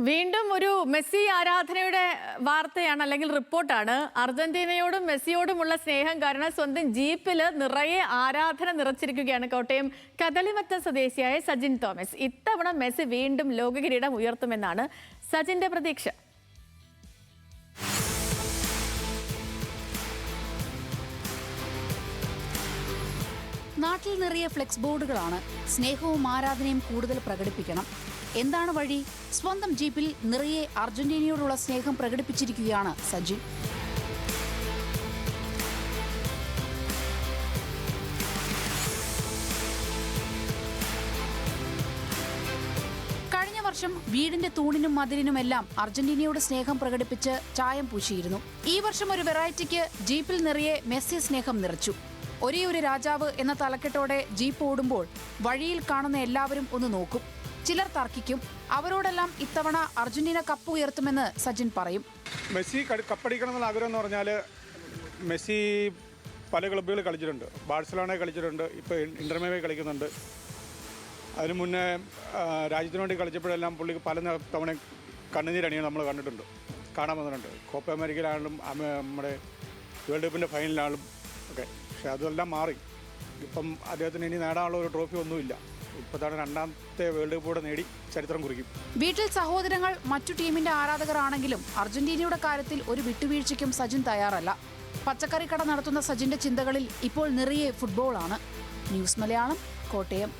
വീണ്ടും ഒരു മെസ്സി ആരാധനയുടെ വാർത്തയാണ് അല്ലെങ്കിൽ റിപ്പോർട്ടാണ്. അർജന്റീനയോടും മെസ്സിയോടുമുള്ള സ്നേഹം കാരണം സ്വന്തം ജീപ്പിൽ നിറയെ ആരാധന നിറച്ചിരിക്കുകയാണ് കോട്ടയം കദളിമറ്റം സ്വദേശിയായ സജിൻ തോമസ്. ഇത്തവണ മെസ്സി വീണ്ടും ലോകകിരീടം ഉയർത്തുമെന്നാണ് സജിന്റെ പ്രതീക്ഷ. നാട്ടിൽ നിറയെ ഫ്ലെക്സ് ബോർഡുകളാണ്. സ്നേഹവും ആരാധനയും കൂടുതൽ പ്രകടിപ്പിക്കണം. എന്താണ് വഴി? സ്വന്തം ജീപ്പിൽ നിറയെ അർജന്റീനയോടുള്ള സ്നേഹം പ്രകടിപ്പിച്ചിരിക്കുകയാണ് സജിൻ. കഴിഞ്ഞ വർഷം വീടിന്റെ തൂണിനും മതിലിനുമെല്ലാം അർജന്റീനയോട് സ്നേഹം പ്രകടിപ്പിച്ച് ചായം പൂശിയിരുന്നു. ഈ വർഷം ഒരു വെറൈറ്റിക്ക് ജീപ്പിൽ നിറയെ മെസ്സി സ്നേഹം നിറച്ചു. ഒരേ ഒരു രാജാവ് എന്ന തലക്കെട്ടോടെ ജീപ്പ് ഓടുമ്പോൾ വഴിയിൽ കാണുന്ന എല്ലാവരും ഒന്ന് നോക്കും. ചിലർ തർക്കിക്കും. അവരോടെല്ലാം ഇത്തവണ അർജന്റീന കപ്പ് ഉയർത്തുമെന്ന് സജിൻ പറയും. മെസ്സി കപ്പടിക്കണം എന്നുള്ള ആഗ്രഹം എന്ന് പറഞ്ഞാൽ മെസ്സി പല ക്ലബ്ബുകൾ കളിച്ചിട്ടുണ്ട്. ബാഴ്സലോണയിൽ കളിച്ചിട്ടുണ്ട്, ഇപ്പോൾ ഇന്റർമേയിൽ കളിക്കുന്നുണ്ട്. അതിനു മുന്നേ രാജ്യത്തിന് വേണ്ടി കളിച്ചപ്പോഴെല്ലാം പുള്ളിക്ക് പല തവണ കണ്ണുനീരണിയാണ് നമ്മൾ കാണാൻ വന്നിട്ടുണ്ട്. കോപ്പ അമേരിക്കയിലാണെങ്കിലും നമ്മുടെ വേൾഡ് കപ്പിൻ്റെ ഫൈനലിലാണെങ്കിലും ഒക്കെ. പക്ഷെ അതെല്ലാം മാറി. ഇപ്പം അദ്ദേഹത്തിന് ഇനി നേടാനുള്ള ഒരു ട്രോഫി ഒന്നുമില്ല. ഇപ്പോൾ തന്നെ രണ്ടാമത്തെ വേൾഡ് കപ്പ് കൂടെ നേടി ചരിത്രം കുറിക്കും. വീട്ടിൽ സഹോദരങ്ങൾ മറ്റു ടീമിന്റെ ആരാധകർ ആണെങ്കിലും അർജന്റീനയുടെ കാര്യത്തിൽ ഒരു വിട്ടുവീഴ്ചയ്ക്കും സജിൻ തയ്യാറല്ല. പച്ചക്കറി കട നടത്തുന്ന സജിന്റെ ചിന്തകളിൽ ഇപ്പോൾ നിറയെ ഫുട്ബോളാണ്. ന്യൂസ് മലയാളം, കോട്ടയം.